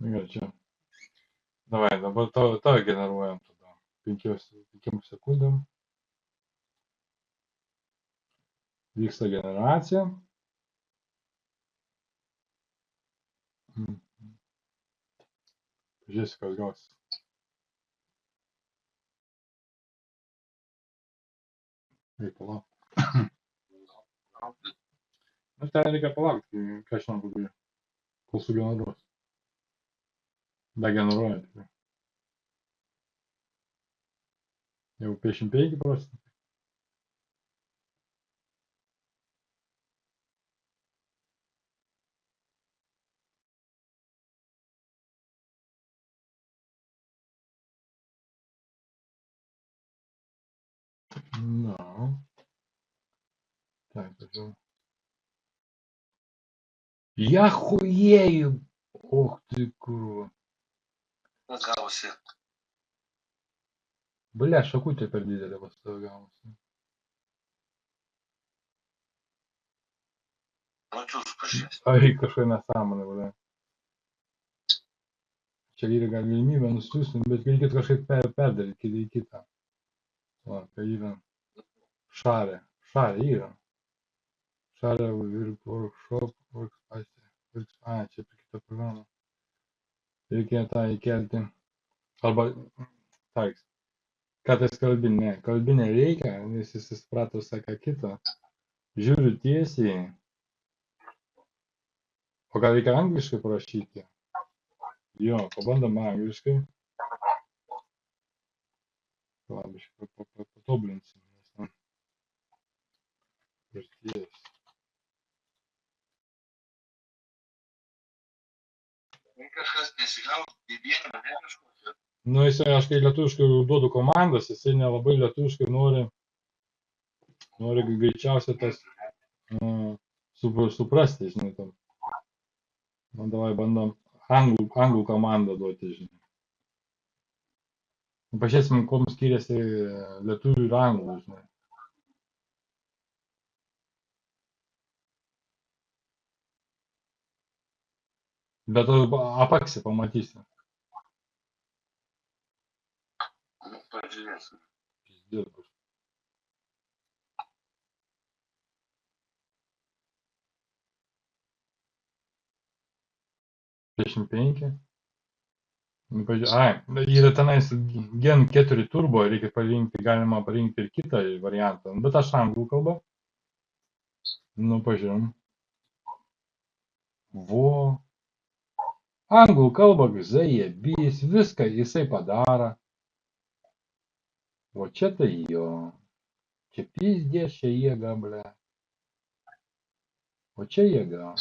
Gerai, čia. Davai, dabar tavo generuojam tada. 5 sekundėm. Vyksta generacija. Pažiūrėsiu, kas gausis. Reikia palaukti. Nu, ten reikia palaukti, ką aš noriu padaryti. Kol sugeneruos. Degeneruoja tikrai. Jau 55%. No. Так, пошел. Я хуею! Ох ты, курва. Gavosi. Бля, шакутė per didelė pas tave gavosi. Ačiū pažiūrės. Ai, kažkokia nesąmonė, bля. Čia yra galimybė nusiųsti, bet reikėtų kažkaip perdaryti į kitą. Va, tai yra šarė. Šarė yra. Šarė workshop, workspace. A, čia apie kitą programą. Reikia tą įkelti. Arba, taiks. Kartais kalbinė. Kalbinė reikia, nes jis suprato ką kitą. Žiūriu tiesiai. O gal reikia angliškai parašyti? Jo, pabandom angliškai. Labiškai patobulinsim. Verties. Kažkas nesigavo, į vieną mane kažkokį. Nu, jisai, aš kai lietuviškai duodu komandas, jisai nelabai lietuviškai nori greičiausiai tas suprasti, žinai, tam. Nu, davai bandom anglų komandą duoti, žinai. Pažiūrėsim, kuom skiriasi lietuvių ir anglų, žinai. Bet apaksi pamatysi. Pažiūrėsim. Pizdies bus. Dvidešimt penki. Ai, yra tenais Gen 4 turbo, reikia parinkti, galima parinkti ir kitą variantą, bet aš anglų kalbą. Nu, pažiūrėjom. Vo. Anglų kalbą, zajebys, viską jisai padaro. O čia tai jo. Čia pizdės, čia jėga, ble. O čia jėga.